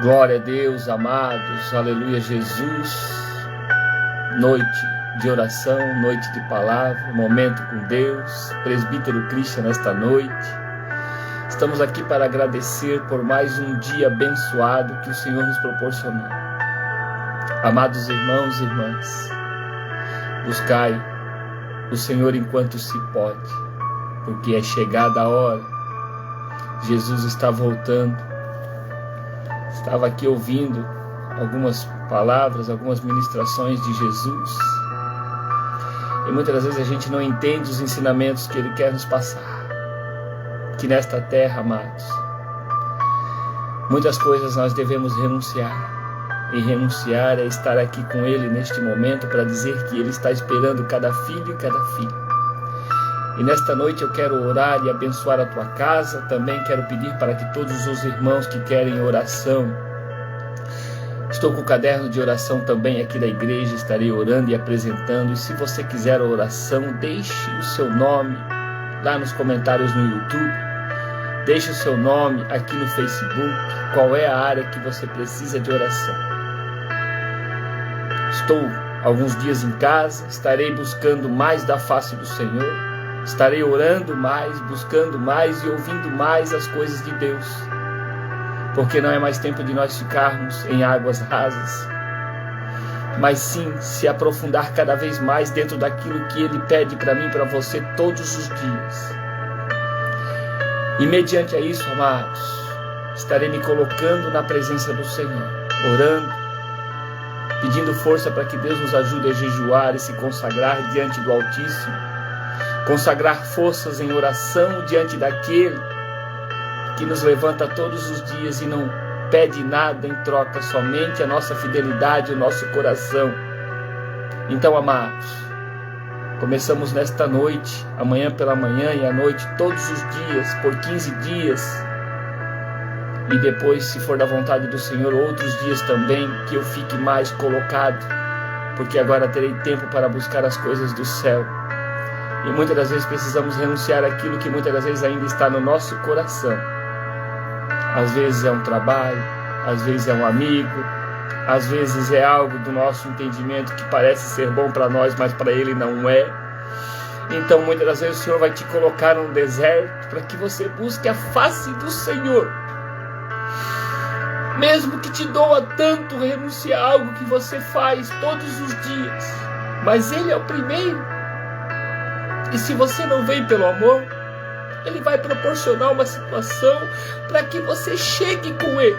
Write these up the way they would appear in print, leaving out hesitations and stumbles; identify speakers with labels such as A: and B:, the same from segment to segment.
A: Glória a Deus, amados, aleluia, Jesus. Noite de oração, noite de palavra, momento com Deus, presbítero Christian nesta noite. Estamos aqui para agradecer por mais um dia abençoado que o Senhor nos proporcionou. Amados irmãos e irmãs, buscai o Senhor enquanto se pode, porque é chegada a hora. Jesus está voltando. Estava aqui ouvindo algumas palavras, algumas ministrações de Jesus. E muitas vezes a gente não entende os ensinamentos que Ele quer nos passar. Que nesta terra, amados, muitas coisas nós devemos renunciar. E renunciar é estar aqui com Ele neste momento para dizer que Ele está esperando cada filho e cada filha. E nesta noite eu quero orar e abençoar a tua casa. Também quero pedir para que todos os irmãos que querem oração, estou com o caderno de oração também aqui da igreja, estarei orando e apresentando. E se você quiser a oração, deixe o seu nome lá nos comentários no YouTube. Deixe o seu nome aqui no Facebook. Qual é a área que você precisa de oração? Estou alguns dias em casa, estarei buscando mais da face do Senhor. Estarei orando mais, buscando mais e ouvindo mais as coisas de Deus. Porque não é mais tempo de nós ficarmos em águas rasas, mas sim se aprofundar cada vez mais dentro daquilo que Ele pede para mim e para você todos os dias. E mediante a isso, amados, estarei me colocando na presença do Senhor, orando, pedindo força para que Deus nos ajude a jejuar e se consagrar diante do Altíssimo. Consagrar forças em oração diante daquele que nos levanta todos os dias e não pede nada em troca, somente a nossa fidelidade, o nosso coração. Então, amados, começamos nesta noite, amanhã pela manhã e à noite, todos os dias, por 15 dias. E depois, se for da vontade do Senhor, outros dias também, que eu fique mais colocado, porque agora terei tempo para buscar as coisas do céu. E muitas das vezes precisamos renunciar àquilo que muitas das vezes ainda está no nosso coração. Às vezes é um trabalho, às vezes é um amigo, às vezes é algo do nosso entendimento que parece ser bom para nós, mas para Ele não é. Então muitas das vezes o Senhor vai te colocar num deserto para que você busque a face do Senhor. Mesmo que te doa tanto renunciar a algo que você faz todos os dias, mas Ele é o primeiro. E se você não vem pelo amor, Ele vai proporcionar uma situação para que você chegue com Ele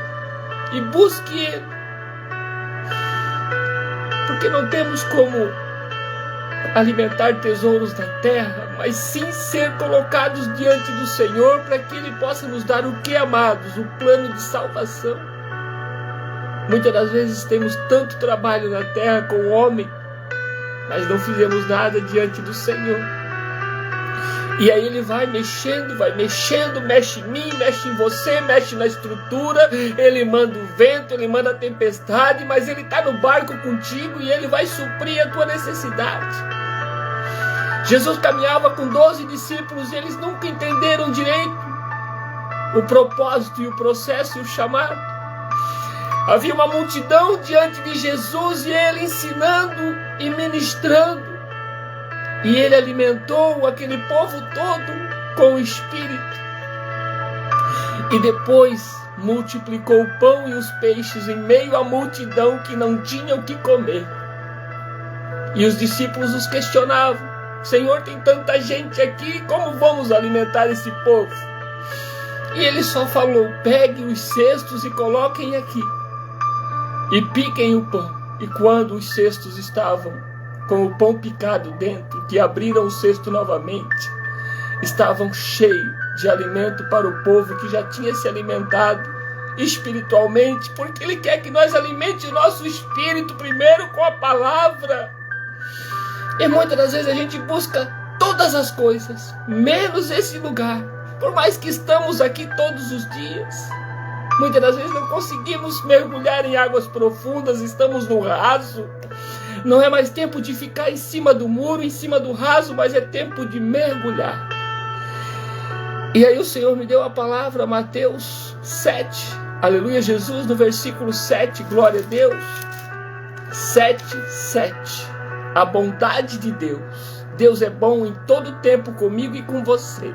A: e busque Ele. Porque não temos como alimentar tesouros na terra, mas sim ser colocados diante do Senhor para que Ele possa nos dar o que, amados? O plano de salvação. Muitas das vezes temos tanto trabalho na terra com o homem, mas não fizemos nada diante do Senhor. E aí Ele vai mexendo, mexe em mim, mexe em você, mexe na estrutura. Ele manda o vento, Ele manda a tempestade, mas Ele está no barco contigo e Ele vai suprir a tua necessidade. Jesus caminhava com 12 discípulos e eles nunca entenderam direito o propósito e o processo e o chamado. Havia uma multidão diante de Jesus e Ele ensinando e ministrando. E Ele alimentou aquele povo todo com o Espírito. E depois multiplicou o pão e os peixes em meio à multidão que não tinha o que comer. E os discípulos os questionavam: Senhor, tem tanta gente aqui, como vamos alimentar esse povo? E Ele só falou: peguem os cestos e coloquem aqui. E piquem o pão. E quando os cestos estavam com o pão picado dentro, que abriram o cesto novamente, estavam cheios de alimento para o povo que já tinha se alimentado espiritualmente, porque Ele quer que nós alimente o nosso espírito primeiro com a palavra. E muitas das vezes a gente busca todas as coisas, menos esse lugar, por mais que estamos aqui todos os dias. Muitas das vezes não conseguimos mergulhar em águas profundas, estamos no raso. Não é mais tempo de ficar em cima do muro, em cima do raso, mas é tempo de mergulhar. E aí o Senhor me deu a palavra, Mateus 7, Aleluia, Jesus, no versículo 7, glória a Deus, 7:7, a bondade de Deus. Deus é bom em todo tempo comigo e com você.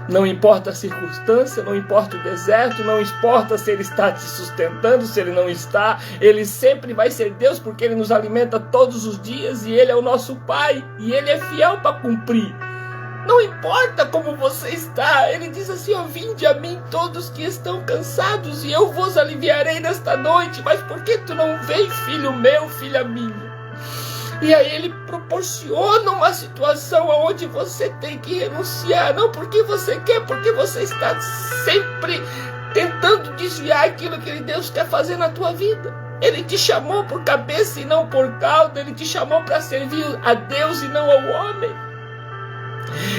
A: Não importa a circunstância, não importa o deserto, não importa se Ele está te sustentando, se Ele não está, Ele sempre vai ser Deus, porque Ele nos alimenta todos os dias e Ele é o nosso Pai, e Ele é fiel para cumprir. Não importa como você está, Ele diz assim, ó, vinde a mim todos que estão cansados e eu vos aliviarei nesta noite. Mas por que tu não vem, filho meu, filha minha? E aí Ele proporciona uma situação onde você tem que renunciar, não porque você quer, porque você está sempre tentando desviar aquilo que Deus quer fazer na tua vida. Ele te chamou por cabeça e não por cauda, Ele te chamou para servir a Deus e não ao homem.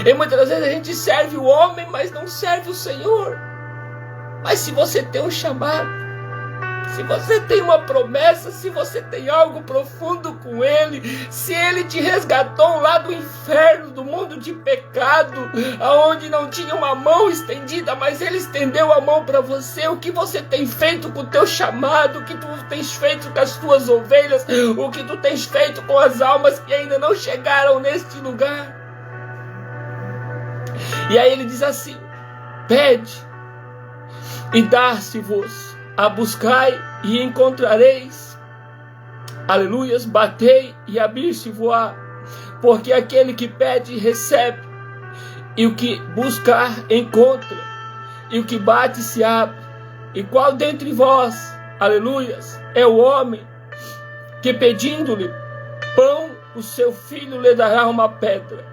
A: E muitas vezes a gente serve o homem, mas não serve o Senhor. Mas se você tem um chamado, se você tem uma promessa, se você tem algo profundo com Ele, se Ele te resgatou lá do inferno, do mundo de pecado, aonde não tinha uma mão estendida, mas Ele estendeu a mão para você, o que você tem feito com o teu chamado, o que tu tens feito com as tuas ovelhas, o que tu tens feito com as almas que ainda não chegaram neste lugar? E aí Ele diz assim, pede e dar-se-vos, a buscai e encontrareis, aleluias, batei e abrir-se-vos-á, porque aquele que pede recebe, e o que buscar encontra, e o que bate se abre. E qual dentre vós, aleluias, é o homem que pedindo-lhe pão, o seu filho lhe dará uma pedra,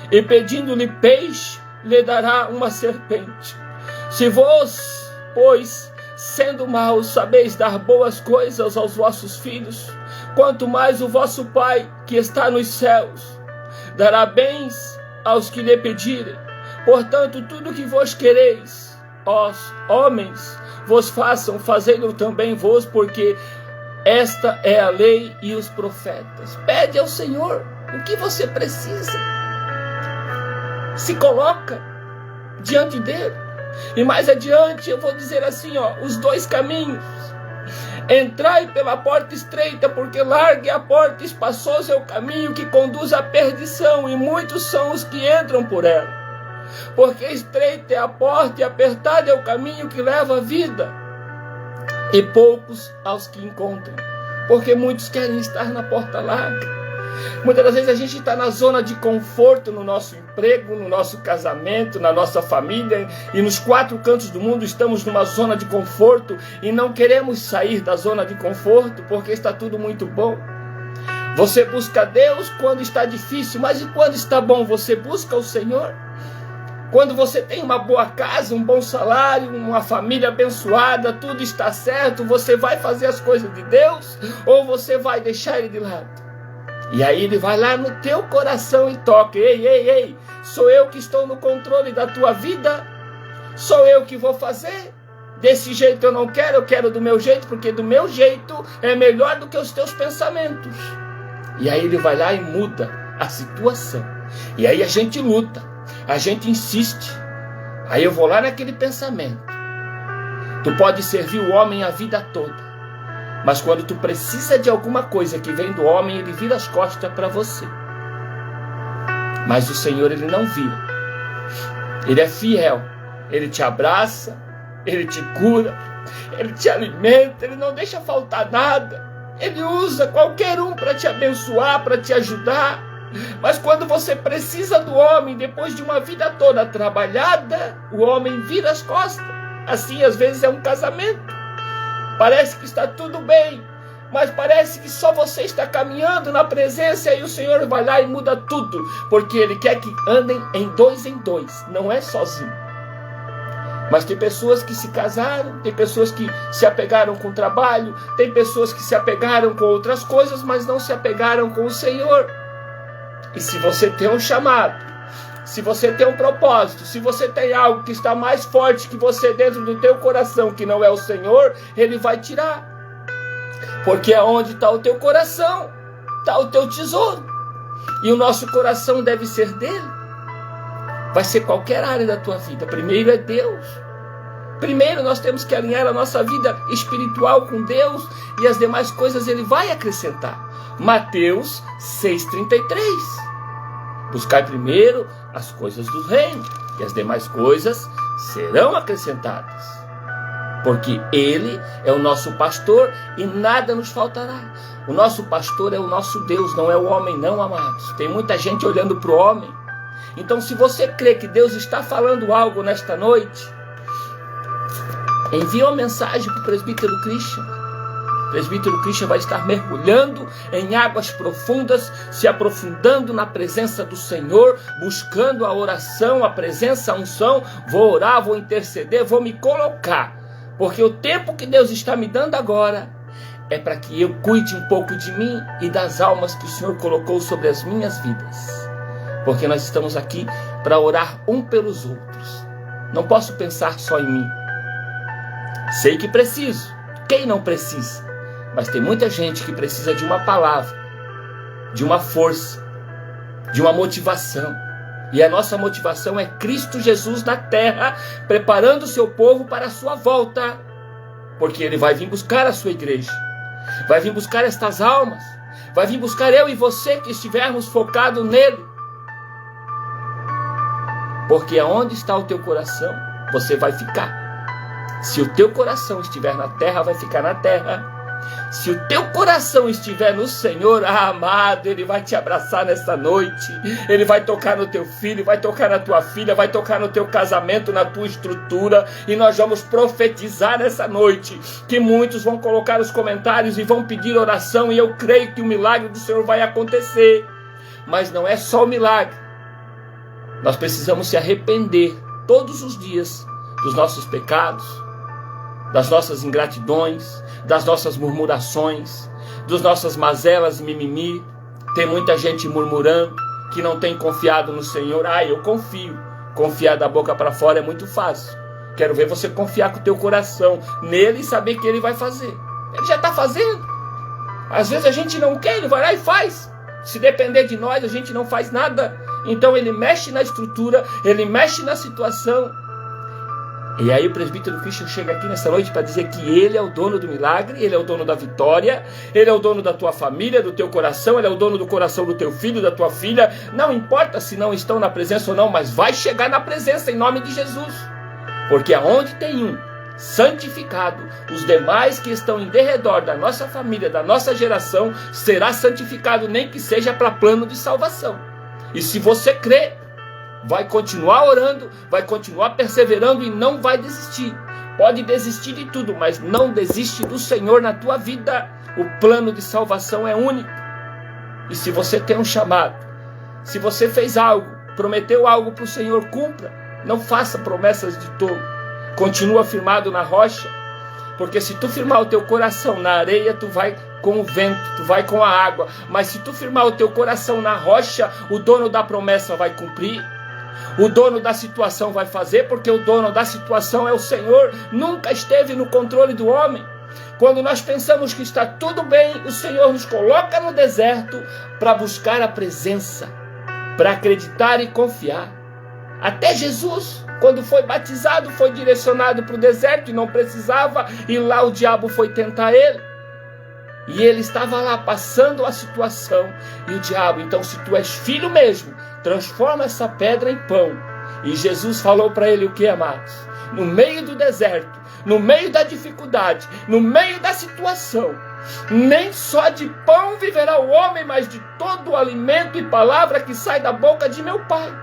A: e pedindo-lhe peixe, lhe dará uma serpente? Se vós, pois, sendo maus, sabeis dar boas coisas aos vossos filhos, quanto mais o vosso Pai, que está nos céus, dará bens aos que lhe pedirem. Portanto, tudo que vos quereis, os homens, vos façam, fazei-lo também vós, porque esta é a lei e os profetas. Pede ao Senhor o que você precisa. Se coloca diante dele. E mais adiante eu vou dizer assim, ó, os dois caminhos. Entrai pela porta estreita, porque larga é a porta e espaçoso é o caminho que conduz à perdição, e muitos são os que entram por ela. Porque estreita é a porta e apertado é o caminho que leva à vida, e poucos aos que encontram. Porque muitos querem estar na porta larga. Muitas das vezes a gente está na zona de conforto, no nosso emprego, no nosso casamento, na nossa família, e nos quatro cantos do mundo estamos numa zona de conforto e não queremos sair da zona de conforto porque está tudo muito bom. Você busca Deus quando está difícil, mas e quando está bom? Você busca o Senhor? Quando você tem uma boa casa, um bom salário, uma família abençoada, tudo está certo, você vai fazer as coisas de Deus ou você vai deixar Ele de lado? E aí Ele vai lá no teu coração e toca. Ei, ei, ei, sou eu que estou no controle da tua vida? Sou eu que vou fazer? Desse jeito eu quero do meu jeito, porque do meu jeito é melhor do que os teus pensamentos. E aí Ele vai lá e muda a situação. E aí a gente luta, a gente insiste. Aí eu vou lá naquele pensamento. Tu pode servir o homem a vida toda, mas quando tu precisa de alguma coisa que vem do homem, ele vira as costas para você. Mas o Senhor, Ele não vira. Ele é fiel. Ele te abraça, Ele te cura, Ele te alimenta, Ele não deixa faltar nada. Ele usa qualquer um para te abençoar, para te ajudar. Mas quando você precisa do homem, depois de uma vida toda trabalhada, o homem vira as costas. Assim, às vezes, é um casamento. Parece que está tudo bem, mas parece que só você está caminhando na presença e o Senhor vai lá e muda tudo, porque Ele quer que andem em dois, não é sozinho. Mas tem pessoas que se casaram, tem pessoas que se apegaram com o trabalho, tem pessoas que se apegaram com outras coisas, mas não se apegaram com o Senhor. E se você tem um chamado, se você tem um propósito, se você tem algo que está mais forte que você dentro do teu coração, que não é o Senhor, Ele vai tirar. Porque aonde está o teu coração, está o teu tesouro. E o nosso coração deve ser dele. Vai ser qualquer área da tua vida. Primeiro é Deus. Primeiro nós temos que alinhar a nossa vida espiritual com Deus e as demais coisas Ele vai acrescentar. Mateus 6,33. Buscai primeiro as coisas do reino e as demais coisas serão acrescentadas. Porque Ele é o nosso pastor e nada nos faltará. O nosso pastor é o nosso Deus, não é o homem não, amados. Tem muita gente olhando para o homem. Então, se você crê que Deus está falando algo nesta noite, envie uma mensagem para o presbítero Christian. O presbítero Christian vai estar mergulhando em águas profundas, se aprofundando na presença do Senhor, buscando a oração, a presença, a unção. Vou orar, vou interceder, vou me colocar. Porque o tempo que Deus está me dando agora é para que eu cuide um pouco de mim e das almas que o Senhor colocou sobre as minhas vidas. Porque nós estamos aqui para orar um pelos outros. Não posso pensar só em mim. Sei que preciso. Quem não precisa? Mas tem muita gente que precisa de uma palavra, de uma força, de uma motivação. E a nossa motivação é Cristo Jesus na terra, preparando o seu povo para a sua volta. Porque Ele vai vir buscar a sua igreja. Vai vir buscar estas almas. Vai vir buscar eu e você que estivermos focados nele. Porque aonde está o teu coração, você vai ficar. Se o teu coração estiver na terra, vai ficar na terra. Se o teu coração estiver no Senhor, amado, Ele vai te abraçar nesta noite. Ele vai tocar no teu filho, vai tocar na tua filha, vai tocar no teu casamento, na tua estrutura. E nós vamos profetizar nessa noite que muitos vão colocar os comentários e vão pedir oração. E eu creio que o milagre do Senhor vai acontecer. Mas não é só o milagre. Nós precisamos se arrepender todos os dias dos nossos pecados, das nossas ingratidões, das nossas murmurações, das nossas mazelas e mimimi. Tem muita gente murmurando que não tem confiado no Senhor. Eu confio. Confiar da boca para fora é muito fácil. Quero ver você confiar com o teu coração nele e saber que Ele vai fazer. Ele já está fazendo. Às vezes a gente não quer, Ele vai lá e faz. Se depender de nós, a gente não faz nada. Então Ele mexe na estrutura, Ele mexe na situação. E aí o presbítero Christian chega aqui nessa noite para dizer que Ele é o dono do milagre, Ele é o dono da vitória, Ele é o dono da tua família, do teu coração, Ele é o dono do coração do teu filho, da tua filha. Não importa se não estão na presença ou não, mas vai chegar na presença em nome de Jesus. Porque aonde tem um santificado, os demais que estão em derredor da nossa família, da nossa geração, será santificado, nem que seja para plano de salvação. E se você crê, vai continuar orando, vai continuar perseverando e não vai desistir. Pode desistir de tudo, mas não desiste do Senhor na tua vida. O plano de salvação é único. E se você tem um chamado, se você fez algo, prometeu algo para o Senhor, cumpra. Não faça promessas de tolo. Continua firmado na rocha. Porque se tu firmar o teu coração na areia, tu vai com o vento, tu vai com a água. Mas se tu firmar o teu coração na rocha, o dono da promessa vai cumprir. O dono da situação vai fazer, porque o dono da situação é o Senhor. Nunca esteve no controle do homem. Quando nós pensamos que está tudo bem, o Senhor nos coloca no deserto para buscar a presença, para acreditar e confiar. Até Jesus, quando foi batizado, foi direcionado para o deserto e não precisava, e lá o diabo foi tentar ele. E ele estava lá passando a situação. E o diabo, então, se tu és filho mesmo, transforma essa pedra em pão. E Jesus falou para ele o que, amados? No meio do deserto, no meio da dificuldade, no meio da situação, nem só de pão viverá o homem, mas de todo o alimento e palavra que sai da boca de meu Pai.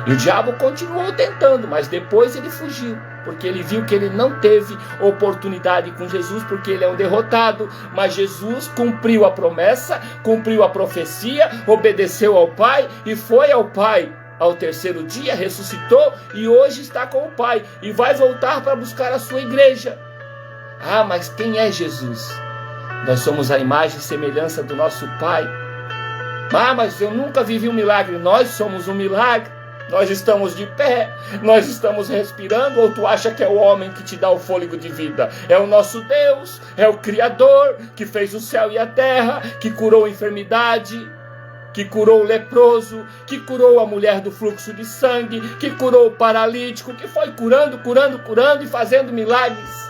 A: E o diabo continuou tentando, mas depois ele fugiu, porque ele viu que ele não teve oportunidade com Jesus, porque ele é um derrotado. Mas Jesus cumpriu a promessa, cumpriu a profecia, obedeceu ao Pai e foi ao Pai. Ao terceiro dia ressuscitou e hoje está com o Pai e vai voltar para buscar a sua igreja. Mas quem é Jesus? Nós somos a imagem e semelhança do nosso Pai. Mas eu nunca vivi um milagre. Nós somos um milagre. Nós estamos de pé, nós estamos respirando, ou tu acha que é o homem que te dá o fôlego de vida? É o nosso Deus, é o Criador, que fez o céu e a terra, que curou a enfermidade, que curou o leproso, que curou a mulher do fluxo de sangue, que curou o paralítico, que foi curando e fazendo milagres.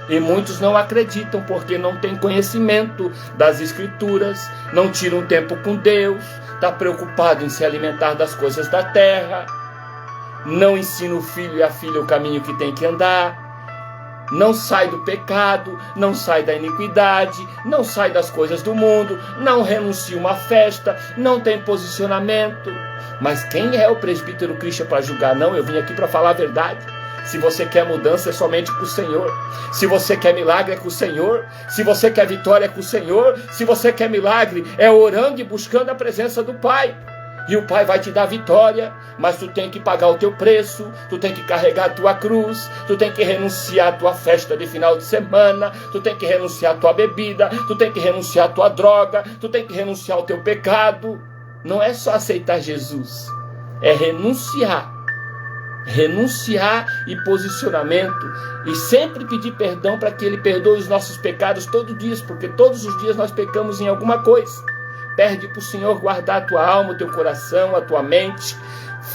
A: E muitos não acreditam porque não têm conhecimento das Escrituras, não tiram tempo com Deus, está preocupado em se alimentar das coisas da terra, não ensina o filho e a filha o caminho que tem que andar, não sai do pecado, não sai da iniquidade, não sai das coisas do mundo, não renuncia uma festa, não tem posicionamento. Mas quem é o presbítero Christian para julgar? Não, eu vim aqui para falar a verdade. Se você quer mudança, é somente com o Senhor. Se você quer milagre, é com o Senhor. Se você quer vitória, é com o Senhor. Se você quer milagre, é orando e buscando a presença do Pai. E o Pai vai te dar vitória, mas tu tem que pagar o teu preço, tu tem que carregar a tua cruz, tu tem que renunciar à tua festa de final de semana, tu tem que renunciar à tua bebida, tu tem que renunciar à tua droga, tu tem que renunciar ao teu pecado. Não é só aceitar Jesus, é renunciar e posicionamento, e sempre pedir perdão para que Ele perdoe os nossos pecados todos os dias, porque todos os dias nós pecamos em alguma coisa. Perde para o Senhor guardar a tua alma, o teu coração, a tua mente.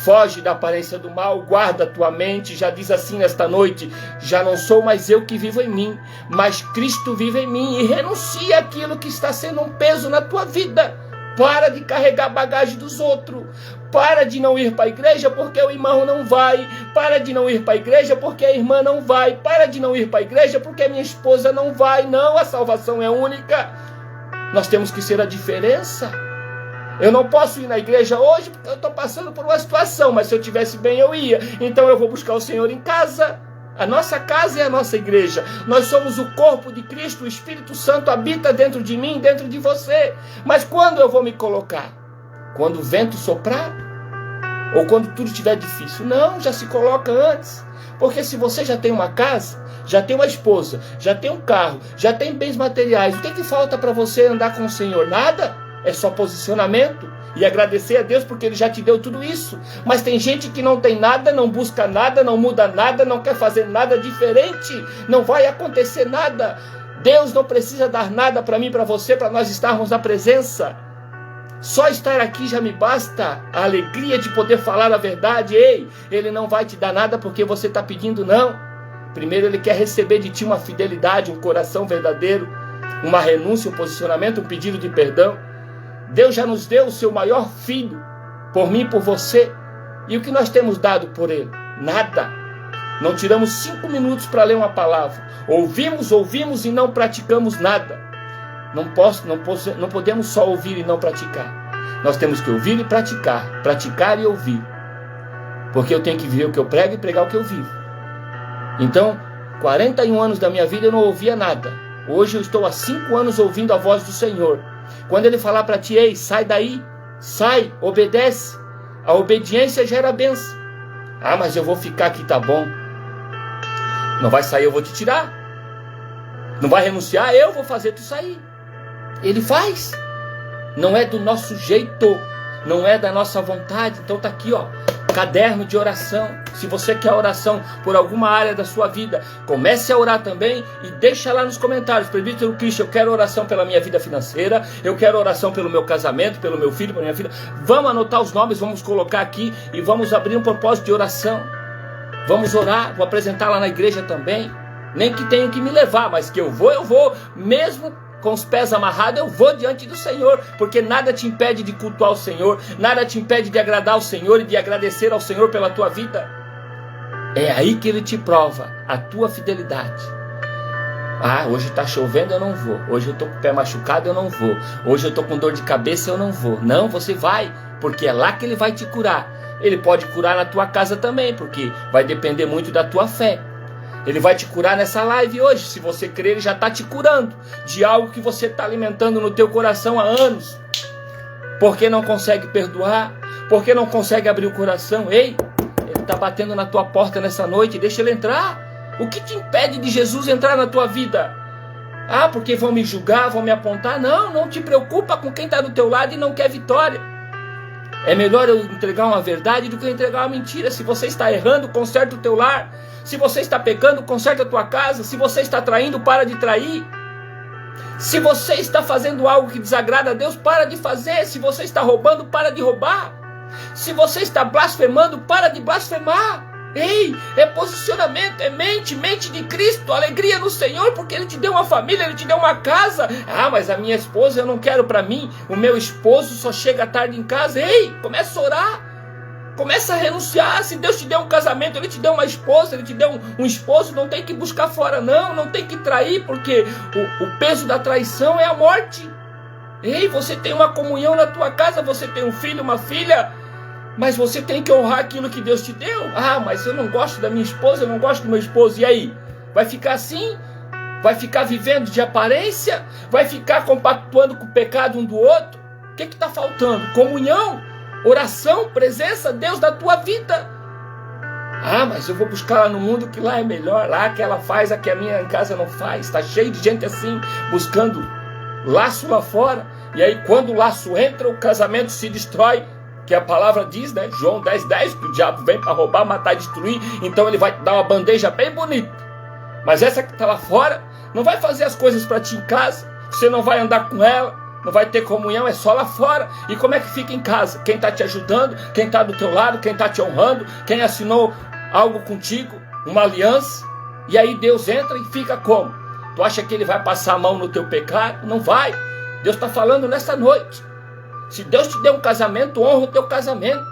A: Foge da aparência do mal, guarda a tua mente. Já diz assim nesta noite: já não sou mais eu que vivo em mim, mas Cristo vive em mim. E renuncia aquilo que está sendo um peso na tua vida. Para de carregar a bagagem dos outros. Para de não ir para a igreja porque o irmão não vai. Para de não ir para a igreja porque a irmã não vai. Para de não ir para a igreja porque a minha esposa não vai. Não, a salvação é única. Nós temos que ser a diferença. Eu não posso ir na igreja hoje porque eu estou passando por uma situação, mas se eu estivesse bem eu ia. Então eu vou buscar o Senhor em casa. A nossa casa é a nossa igreja. Nós somos o corpo de Cristo. O Espírito Santo habita dentro de mim, dentro de você. Mas quando eu vou me colocar? Quando o vento soprar? Ou quando tudo estiver difícil? Não, já se coloca antes. Porque se você já tem uma casa, já tem uma esposa, já tem um carro, já tem bens materiais, o que falta para você andar com o Senhor? Nada. É só posicionamento e agradecer a Deus porque Ele já te deu tudo isso. Mas tem gente que não tem nada, não busca nada, não muda nada, não quer fazer nada diferente. Não vai acontecer nada. Deus não precisa dar nada para mim e para você, para nós estarmos na presença. Só estar aqui já me basta. A alegria de poder falar a verdade. Ei, Ele não vai te dar nada porque você está pedindo, não. Primeiro Ele quer receber de ti uma fidelidade, um coração verdadeiro, uma renúncia, um posicionamento, um pedido de perdão. Deus já nos deu o seu maior filho, por mim e por você. E o que nós temos dado por Ele? Nada. Não tiramos 5 minutos para ler uma palavra. Ouvimos e não praticamos nada. Não podemos só ouvir e não praticar. Nós temos que ouvir e praticar e ouvir. Porque eu tenho que viver o que eu prego e pregar o que eu vivo. Então, 41 anos da minha vida eu não ouvia nada. Hoje eu estou há 5 anos ouvindo a voz do Senhor. Quando Ele falar para ti: ei, sai daí, sai, obedece. A obediência gera bênção. Ah, mas eu vou ficar aqui, tá bom. Não vai sair, eu vou te tirar. Não vai renunciar, eu vou fazer tu sair. Ele faz. Não é do nosso jeito, não é da nossa vontade. Então tá aqui, ó, caderno de oração. Se você quer oração por alguma área da sua vida, comece a orar também e deixa lá nos comentários: presbítero Christian, eu quero oração pela minha vida financeira, eu quero oração pelo meu casamento, pelo meu filho, pela minha filha. Vamos anotar os nomes, vamos colocar aqui e vamos abrir um propósito de oração. Vamos orar, vou apresentar lá na igreja também. Nem que tenha que me levar, mas que eu vou, mesmo com os pés amarrados, eu vou diante do Senhor, porque nada te impede de cultuar o Senhor, nada te impede de agradar ao Senhor e de agradecer ao Senhor pela tua vida. É aí que Ele te prova a tua fidelidade. Ah, hoje está chovendo, eu não vou. Hoje eu estou com o pé machucado, eu não vou. Hoje eu estou com dor de cabeça, eu não vou. Não, você vai, porque é lá que Ele vai te curar. Ele pode curar na tua casa também, porque vai depender muito da tua fé. Ele vai te curar nessa live hoje. Se você crer, Ele já está te curando de algo que você está alimentando no teu coração há anos. Porque não consegue perdoar? Porque não consegue abrir o coração? Ei, Ele está batendo na tua porta nessa noite. Deixa Ele entrar. O que te impede de Jesus entrar na tua vida? Ah, porque vão me julgar, vão me apontar? Não, não te preocupa com quem está do teu lado e não quer vitória. É melhor eu entregar uma verdade do que eu entregar uma mentira. Se você está errando, conserta o teu lar. Se você está pecando, conserta a tua casa. Se você está traindo, para de trair. Se você está fazendo algo que desagrada a Deus, para de fazer. Se você está roubando, para de roubar. Se você está blasfemando, para de blasfemar. Ei, é posicionamento, é mente de Cristo, alegria no Senhor, porque Ele te deu uma família, Ele te deu uma casa. Ah, mas a minha esposa eu não quero para mim, o meu esposo só chega tarde em casa. Ei, começa a orar, começa a renunciar. Se Deus te deu um casamento, Ele te deu uma esposa, Ele te deu um esposo, não tem que buscar fora não tem que trair, porque o peso da traição é a morte. Ei, você tem uma comunhão na tua casa, você tem um filho, uma filha, mas você tem que honrar aquilo que Deus te deu. Ah, mas eu não gosto da minha esposa, eu não gosto do meu esposo. E aí? Vai ficar assim? Vai ficar vivendo de aparência? Vai ficar compactuando com o pecado um do outro? O que está faltando? Comunhão, oração, presença, Deus da tua vida. Ah, mas eu vou buscar lá no mundo que lá é melhor. Lá que ela faz, a que a minha em casa não faz. Está cheio de gente assim, buscando laço lá fora. E aí quando o laço entra, o casamento se destrói. Que a palavra diz, né? João 10:10, que o diabo vem para roubar, matar e destruir. Então ele vai te dar uma bandeja bem bonita. Mas essa que está lá fora não vai fazer as coisas para ti em casa. Você não vai andar com ela, não vai ter comunhão, é só lá fora. E como é que fica em casa? Quem está te ajudando, quem está do teu lado, quem está te honrando, quem assinou algo contigo, uma aliança. E aí Deus entra e fica como? Tu acha que Ele vai passar a mão no teu pecado? Não vai. Deus está falando nessa noite. Se Deus te deu um casamento, honra o teu casamento.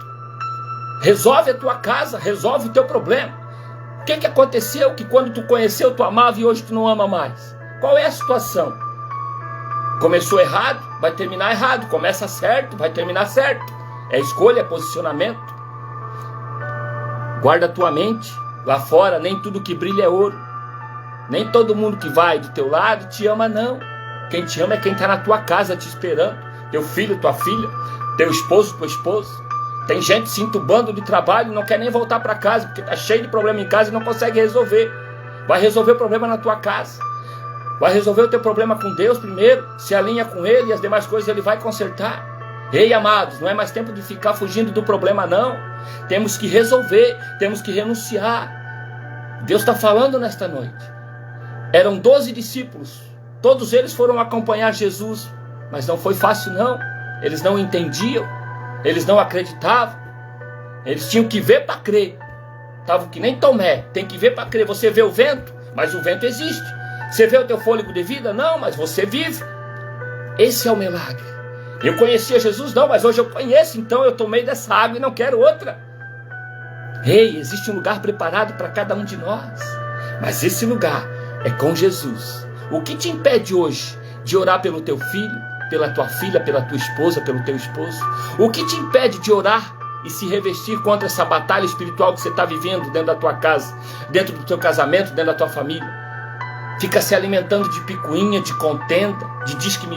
A: Resolve a tua casa, resolve o teu problema. O que aconteceu que quando tu conheceu, tu amava e hoje tu não ama mais? Qual é a situação? Começou errado, vai terminar errado. Começa certo, vai terminar certo. É escolha, é posicionamento. Guarda a tua mente. Lá fora, nem tudo que brilha é ouro. Nem todo mundo que vai do teu lado te ama, não. Quem te ama é quem está na tua casa te esperando. Teu filho, tua filha, teu esposo, tua esposa. Tem gente se entubando de trabalho e não quer nem voltar para casa, porque está cheio de problema em casa e não consegue resolver. Vai resolver o problema na tua casa. Vai resolver o teu problema com Deus primeiro, se alinha com Ele e as demais coisas Ele vai consertar. Ei, amados, não é mais tempo de ficar fugindo do problema, não. Temos que resolver, temos que renunciar. Deus está falando nesta noite. Eram 12 discípulos, todos eles foram acompanhar Jesus. Mas não foi fácil não, eles não entendiam, eles não acreditavam, eles tinham que ver para crer, estavam que nem Tomé, tem que ver para crer. Você vê o vento, mas o vento existe. Você vê o teu fôlego de vida? Não, mas você vive. Esse é o milagre. Eu conhecia Jesus? Não, mas hoje eu conheço, então eu tomei dessa água e não quero outra. Ei, existe um lugar preparado para cada um de nós, mas esse lugar é com Jesus. O que te impede hoje de orar pelo teu filho, pela tua filha, pela tua esposa, pelo teu esposo? O que te impede de orar e se revestir contra essa batalha espiritual que você está vivendo dentro da tua casa, dentro do teu casamento, dentro da tua família? Fica se alimentando de picuinha, de contenda, de diz que me